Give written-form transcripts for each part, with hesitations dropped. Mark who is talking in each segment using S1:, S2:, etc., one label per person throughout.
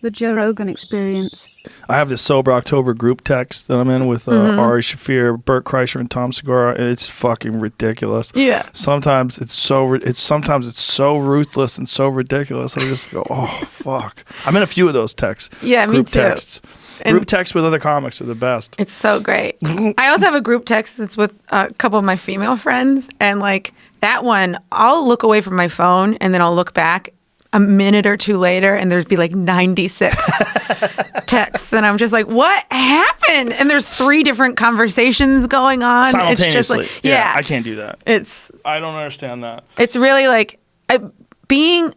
S1: The Joe Rogan Experience.
S2: I have this Sober October group text that I'm in with Ari Shaffir, Bert Kreischer, and Tom Segura, and it's fucking ridiculous.
S3: Yeah.
S2: Sometimes it's so ruthless and so ridiculous. I just go, oh fuck. I'm in a few of those texts.
S3: Yeah, me
S2: group
S3: too.
S2: Texts.
S3: And
S2: group texts with other comics are the best.
S3: It's so great. I also have a group text that's with a couple of my female friends, and like that one, I'll look away from my phone and then I'll look back a minute or two later and there's be like 96 texts, and I'm just like, what happened? And there's 3 different conversations going on
S2: Simultaneously.
S3: It's just like, yeah,
S2: I can't do that. I don't understand that.
S3: It's really like being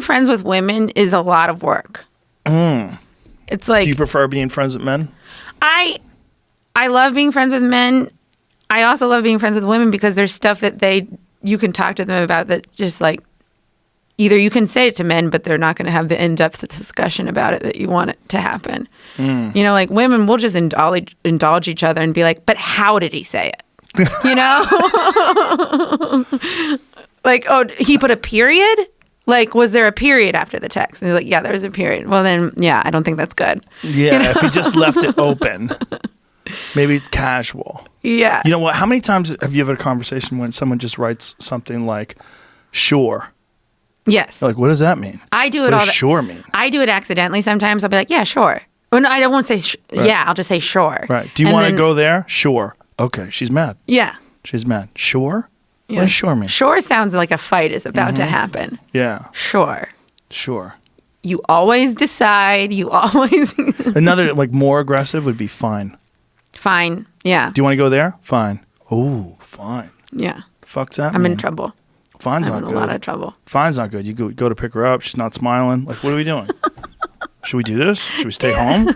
S3: friends with women is a lot of work. It's like,
S2: do you prefer being friends with men?
S3: I love being friends with men. I also love being friends with women because there's stuff that you can talk to them about that just like, either you can say it to men, but they're not going to have the in-depth discussion about it that you want it to happen. You know, like women will just indulge each other and be like, but how did he say it? You know? Like, oh, he put a period? Like, was there a period after the text? And they're like, yeah, there was a period. Well, then, yeah, I don't think that's good.
S2: Yeah,
S3: you know?
S2: If he just left it open. Maybe it's casual.
S3: Yeah.
S2: You know what? How many times have you ever had a conversation when someone just writes something like, sure?
S3: Yes.
S2: Like, what does that mean?
S3: I do it
S2: what
S3: all.
S2: Does sure mean?
S3: I do it accidentally sometimes. I'll be like, yeah, sure. Well, no, I won't say
S2: right.
S3: yeah. I'll just say sure.
S2: Right. Do you want to go there? Sure. Okay. She's mad.
S3: Yeah.
S2: She's mad. Sure?
S3: Yeah.
S2: What does sure mean?
S3: Sure sounds like a fight is about to happen.
S2: Yeah.
S3: Sure.
S2: Sure.
S3: You always decide. You always...
S2: Another, like, more aggressive would be fine.
S3: Fine. Yeah.
S2: Do you want to go there? Fine. Oh, fine.
S3: Yeah.
S2: The fuck's that
S3: I'm
S2: mean?
S3: in trouble.
S2: Fine's
S3: I'm
S2: not
S3: in
S2: good.
S3: a lot of trouble.
S2: Fine's not good. You go to pick her up. She's not smiling. Like, what are we doing? Should we do this? Should we stay home?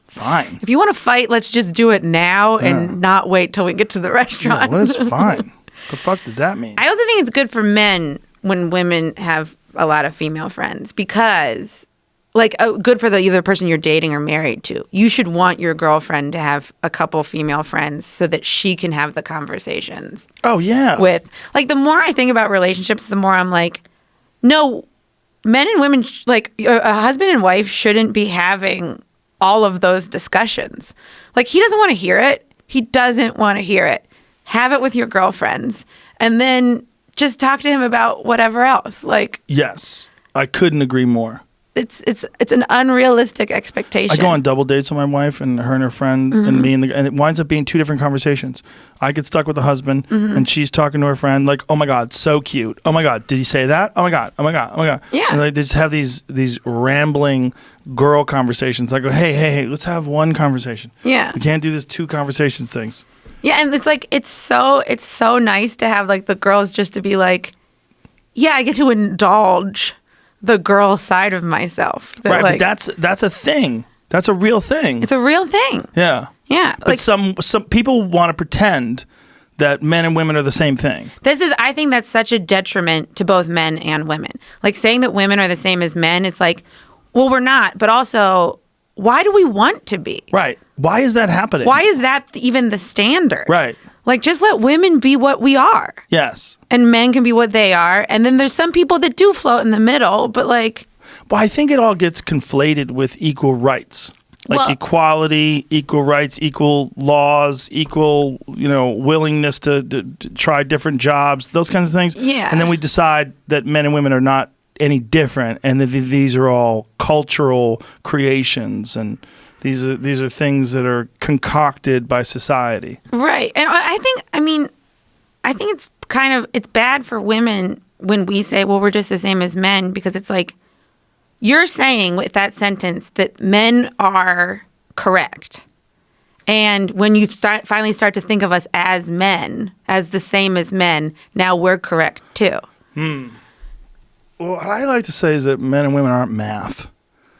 S2: Fine.
S3: If you want to fight, let's just do it now and not wait till we get to the restaurant.
S2: Yeah, what is fine? The fuck does that mean?
S3: I also think it's good for men when women have a lot of female friends because, like, good for the either person you're dating or married to. You should want your girlfriend to have a couple female friends so that she can have the conversations.
S2: Oh, yeah.
S3: With, like, the more I think about relationships, the more I'm like, no, men and women, like, a husband and wife shouldn't be having all of those discussions. Like, he doesn't want to hear it. He doesn't want to hear it. Have it with your girlfriends and then just talk to him about whatever else. Like,
S2: yes, I couldn't agree more.
S3: It's an unrealistic expectation.
S2: I go on double dates with my wife and her and her friend and me and it winds up being 2 different conversations. I get stuck with the husband and she's talking to her friend like, oh my God, so cute. Oh my God, did he say that? Oh my God, oh my God, oh my God.
S3: Yeah.
S2: And they just have these rambling girl conversations. I go, hey, let's have one conversation.
S3: Yeah.
S2: We can't do this 2 conversations things.
S3: Yeah, and it's like it's so nice to have like the girls just to be like, yeah, I get to indulge the girl side of myself.
S2: Right,
S3: like,
S2: but that's a thing. That's a real thing.
S3: It's a real thing.
S2: Yeah.
S3: Yeah.
S2: But
S3: like
S2: some people want to pretend that men and women are the same thing.
S3: I think that's such a detriment to both men and women. Like saying that women are the same as men, it's like, well, we're not, but also, why do we want to be?
S2: Right. Why is that happening?
S3: Why is that even the standard?
S2: Right.
S3: Like, just let women be what we are.
S2: Yes.
S3: And men can be what they are. And then there's some people that do float in the middle, but like...
S2: Well, I think it all gets conflated with equal rights. Like equality, equal rights, equal laws, equal, willingness to try different jobs, those kinds of things.
S3: Yeah.
S2: And then we decide that men and women are not any different and that these are all cultural creations and... These are things that are concocted by society. Right.
S3: And I think it's bad for women when we say, well, we're just the same as men, because it's like, you're saying with that sentence that men are correct. And when you finally start to think of us as men, as the same as men, now we're correct too.
S2: Well, what I like to say is that men and women aren't math.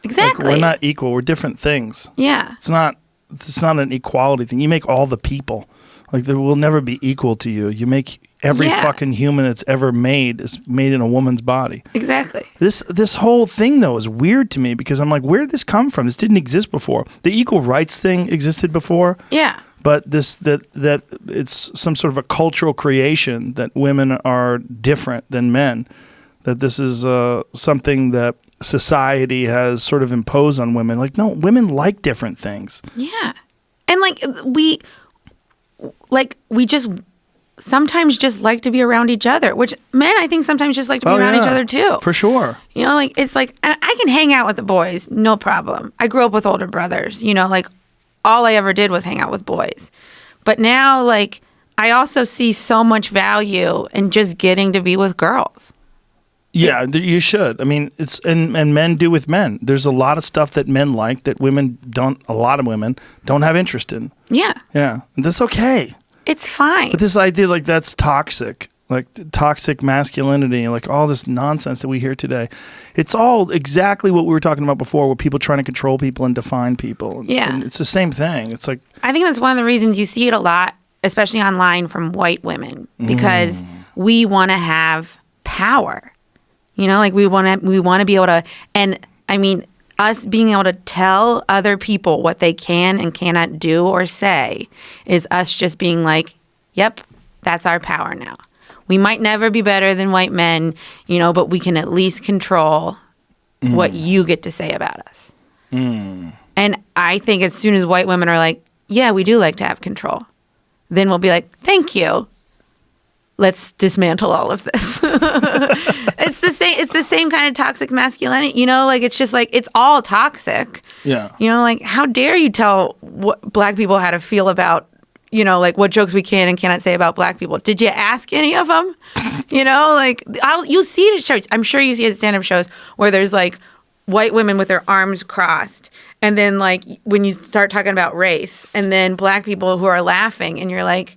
S3: Exactly.
S2: Like, we're not equal. We're different things.
S3: Yeah.
S2: It's not an equality thing. You make all the people. Like, they will never be equal to you. You make every fucking human that's ever made is made in a woman's body.
S3: Exactly.
S2: This whole thing, though, is weird to me because I'm like, where did this come from? This didn't exist before. The equal rights thing existed before.
S3: Yeah.
S2: But that it's some sort of a cultural creation that women are different than men. That this is something that society has sort of imposed on women. Like, no, women like different things.
S3: Yeah. And we just sometimes just like to be around each other, which men, I think, sometimes just like to be around each other too.
S2: For sure.
S3: You know, like, it's like, and I can hang out with the boys, no problem. I grew up with older brothers, you know, like, all I ever did was hang out with boys. But now, like, I also see so much value in just getting to be with girls.
S2: Yeah, you should. I mean, it's and men do with men. There's a lot of stuff that men like that women don't. A lot of women don't have interest in.
S3: Yeah.
S2: Yeah, and that's okay.
S3: It's fine.
S2: But this idea, like, that's toxic, like toxic masculinity, like all this nonsense that we hear today, it's all exactly what we were talking about before, with people trying to control people and define people.
S3: Yeah.
S2: And it's the same thing. It's like,
S3: I think that's one of the reasons you see it a lot, especially online, from white women, because we want to have power. You know, like, we want to be able to, and I mean, us being able to tell other people what they can and cannot do or say is us just being like, yep, that's our power now. We might never be better than white men, you know, but we can at least control what you get to say about us. And I think as soon as white women are like, yeah, we do like to have control, then we'll be like, thank you. Let's dismantle all of this. It's the same kind of toxic masculinity, you know, like, it's just like, it's all toxic.
S2: yeah.
S3: You know, like, how dare you tell black people how to feel about, you know, like, what jokes we can and cannot say about black people. Did you ask any of them? You know, like, you'll see it at shows. I'm sure you see it at stand-up shows where there's, like, white women with their arms crossed. And then, like, when you start talking about race, and then black people who are laughing, and you're like,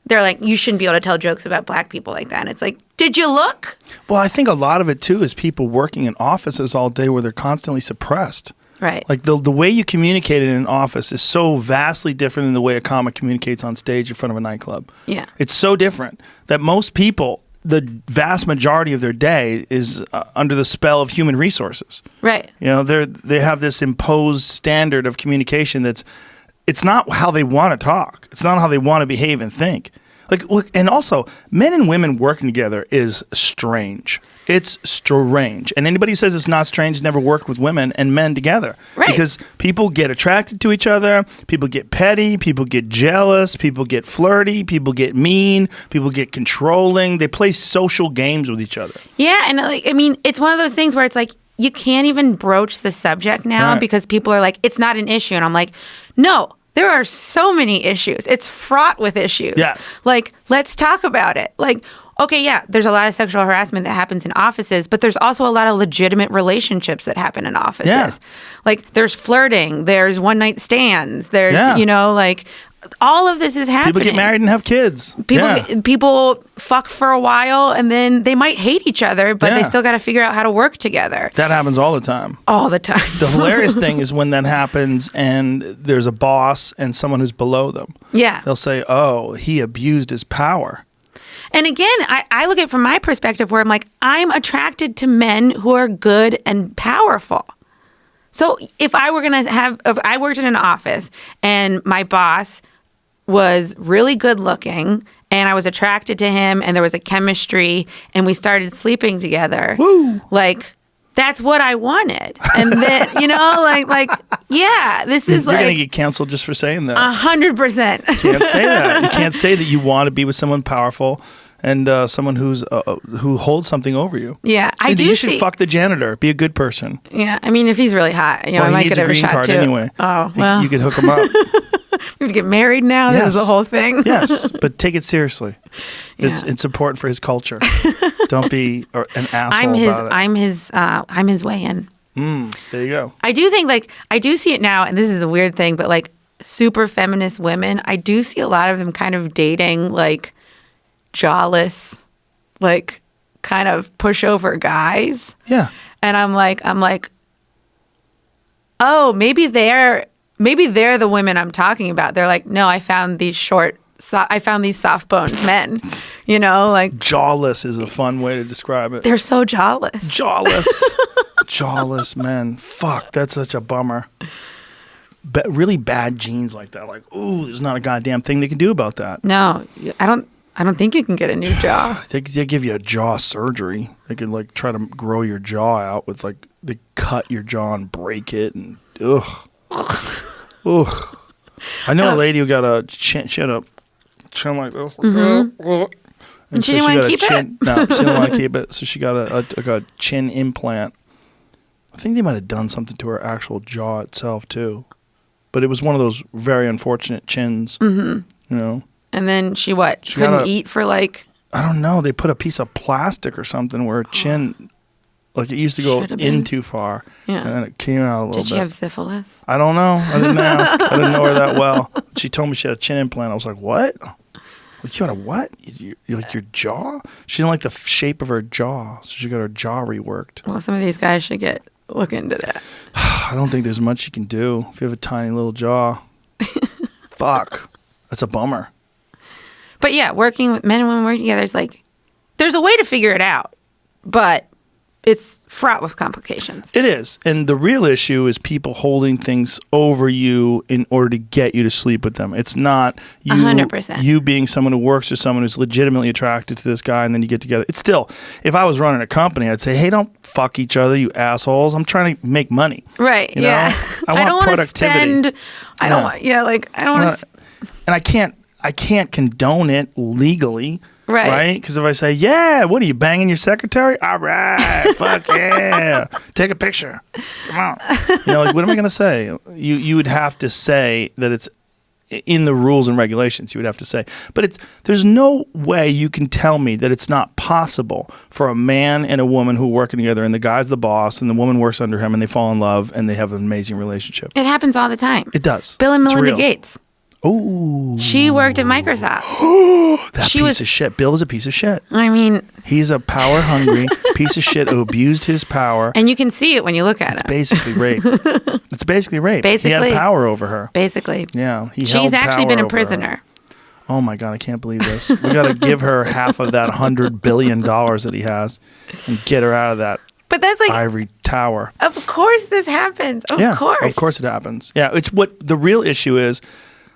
S3: they're like, you shouldn't be able to tell jokes about black people like that. And it's like, did you look?
S2: Well, I think a lot of it, too, is people working in offices all day where they're constantly suppressed.
S3: Right.
S2: Like, the way you communicate in an office is so vastly different than the way a comic communicates on stage in front of a nightclub.
S3: Yeah.
S2: It's so different that most people, the vast majority of their day is under the spell of human resources.
S3: Right.
S2: You know, they have this imposed standard of communication it's not how they want to talk. It's not how they want to behave and think. Like, look, and also, men and women working together is strange. It's strange. And anybody who says it's not strange never worked with women and men together.
S3: Right.
S2: Because people get attracted to each other, people get petty, people get jealous, people get flirty, people get mean, people get controlling. They play social games with each other.
S3: Yeah, and, like, I mean, it's one of those things where it's like, you can't even broach the subject now,
S2: Right.
S3: because people are like, it's not an issue. And I'm like, no, there are so many issues. It's fraught with issues.
S2: Yes.
S3: Like, let's talk about it. Like, okay, yeah, there's a lot of sexual harassment that happens in offices, but there's also a lot of legitimate relationships that happen in offices.
S2: Yeah.
S3: Like, there's flirting, there's one-night stands, there's, you know, like, all of this is happening.
S2: People get married and have kids.
S3: People fuck for a while, and then they might hate each other, but they
S2: Yeah.
S3: still got to figure out how to work together.
S2: That happens all the time.
S3: All the time.
S2: The hilarious thing is when that happens and there's a boss and someone who's below them.
S3: Yeah.
S2: They'll say, oh, he abused his power.
S3: And again, I look at it from my perspective where I'm like, I'm attracted to men who are good and powerful. So if I worked in an office and my boss was really good looking and I was attracted to him and there was a chemistry and we started sleeping together, like, that's what I wanted. And then, you know, like, yeah, this is
S2: You're
S3: like,
S2: going to get canceled just for saying that.
S3: 100%.
S2: You can't say that. You can't say that you want to be with someone powerful and someone who holds something over you.
S3: Yeah, I do.
S2: You should fuck the janitor. Be a good person.
S3: Yeah, I mean, if he's really hot, you know,
S2: Well,
S3: I
S2: he
S3: might
S2: needs
S3: get
S2: a
S3: a
S2: green
S3: shot
S2: card
S3: too.
S2: anyway.
S3: Oh, well,
S2: You could hook him up.
S3: we would get married now.
S2: Yes.
S3: That was the whole thing.
S2: Yes, but take it seriously.
S3: Yeah.
S2: It's important for his culture. Don't be an asshole about it.
S3: I'm his way in.
S2: There you go.
S3: I do think, like, I do see it now, and this is a weird thing, but like super feminist women, I do see a lot of them kind of dating like jawless, like kind of pushover guys.
S2: Yeah.
S3: And I'm like, oh, maybe they're the women I'm talking about. They're like, no, I found these soft-boned men, you know, like.
S2: Jawless is a fun way to describe it.
S3: They're so jawless.
S2: Jawless. Jawless men. Fuck, that's such a bummer. Really bad genes like that. Like, ooh, there's not a goddamn thing they can do about that.
S3: No, I don't. I don't think you can get a new jaw.
S2: They give you a jaw surgery. They could like try to grow your jaw out with like they cut your jaw and break it and ugh. Ugh. I know a lady who got a chin. She had a chin like this.
S3: And she didn't want to keep it?
S2: No, she didn't want to keep it. So she got a chin implant. I think they might have done something to her actual jaw itself too. But it was one of those very unfortunate chins. You know.
S3: And then she couldn't eat for like.
S2: I don't know. They put a piece of plastic or something where her chin, like it used to go in too far. Yeah. And then it came out a little bit.
S3: Did she have syphilis?
S2: I don't know. I didn't ask. I didn't know her that well. She told me she had a chin implant. I was like, what? Like, you had a what? You like your jaw? She didn't like the shape of her jaw, so she got her jaw reworked.
S3: Well, some of these guys should look into that.
S2: I don't think there's much you can do if you have a tiny little jaw. Fuck. That's a bummer.
S3: But yeah, working with men and women working together is like, there's a way to figure it out, but it's fraught with complications.
S2: It is. And the real issue is people holding things over you in order to get you to sleep with them. It's not you,
S3: 100%.
S2: You being someone who works with someone who's legitimately attracted to this guy and then you get together. It's still, if I was running a company, I'd say, hey, don't fuck each other, you assholes. I'm trying to make money.
S3: Right.
S2: You know?
S3: Yeah.
S2: I want productivity.
S3: I don't want to.
S2: And I can't condone it legally.
S3: Right.
S2: Because if I say, yeah, what are you, banging your secretary? All right. Fuck yeah. Take a picture. Come on. Like, what am I going to say? You would have to say that it's in the rules and regulations. You would have to say. But there's no way you can tell me that it's not possible for a man and a woman who are working together and the guy's the boss and the woman works under him and they fall in love and they have an amazing relationship.
S3: It happens all the time.
S2: It does.
S3: Bill and Melinda Gates.
S2: Oh,
S3: she worked at Microsoft.
S2: That piece of shit. Bill is a piece of shit.
S3: I mean,
S2: he's a power hungry piece of shit who abused his power.
S3: And you can see it when you look at it.
S2: It's basically rape. It's basically rape.
S3: Basically,
S2: he had power over her.
S3: Basically,
S2: yeah.
S3: She's actually been a prisoner.
S2: Oh my God, I can't believe this. We got to give her half of that $100 billion that he has and get her out of that.
S3: But that's like
S2: ivory tower.
S3: Of course, this happens. Of
S2: course it happens. Yeah, it's what the real issue is.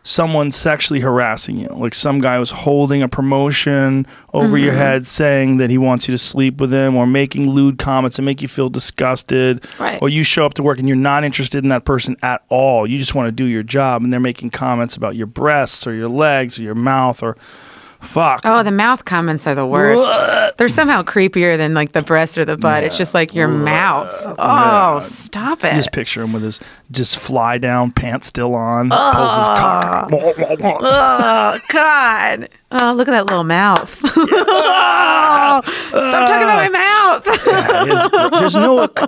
S2: Someone sexually harassing you, like some guy was holding a promotion over your head saying that he wants you to sleep with him or making lewd comments that make you feel disgusted.
S3: Right.
S2: Or you show up to work and you're not interested in that person at all. You just want to do your job and they're making comments about your breasts or your legs or your mouth or fuck.
S3: Oh, the mouth comments are the worst. They're somehow creepier than like the breast or the butt. Yeah. It's just like your mouth. Oh, stop it.
S2: Just picture him with his just fly down pants still on. Pulls his cock.
S3: Oh, God. Oh, look at that little mouth. Stop talking about my mouth.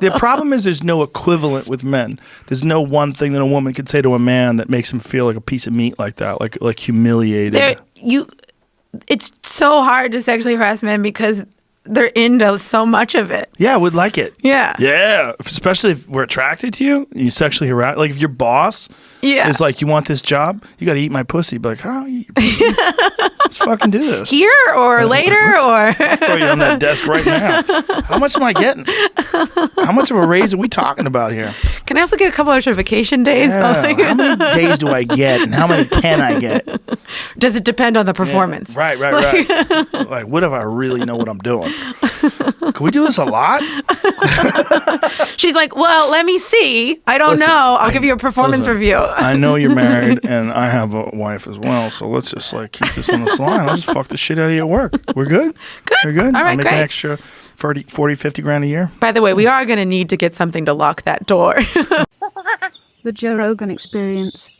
S2: The problem is there's no equivalent with men. There's no one thing that a woman could say to a man that makes him feel like a piece of meat like that, like humiliated.
S3: It's so hard to sexually harass men because they're into so much of it.
S2: Yeah, we'd like it.
S3: Yeah.
S2: Yeah. Especially if we're attracted to you, you sexually harass. Like if your boss is like, you want this job? You got to eat my pussy. Be like, how? Let's fucking do this.
S3: Here or later or?
S2: Throw you on that desk right now. How much am I getting? How much of a raise are we talking about here?
S3: Can I also get a couple extra vacation days?
S2: Yeah. How many days do I get and how many can I get?
S3: Does it depend on the performance?
S2: Yeah. Right. Like, what if I really know what I'm doing? Can we do this a lot?
S3: She's like, well, let me see. I don't know. I'll give you a performance review.
S2: I know you're married and I have a wife as well. So let's just like keep this on the line. I'll just fuck the shit out of you at work. We're good?
S3: Good.
S2: We're good?
S3: All right,
S2: I'll make
S3: great.
S2: an extra 40, 50 grand a year.
S3: By the way, we are going to need to get something to lock that door.
S1: The Joe Rogan Experience.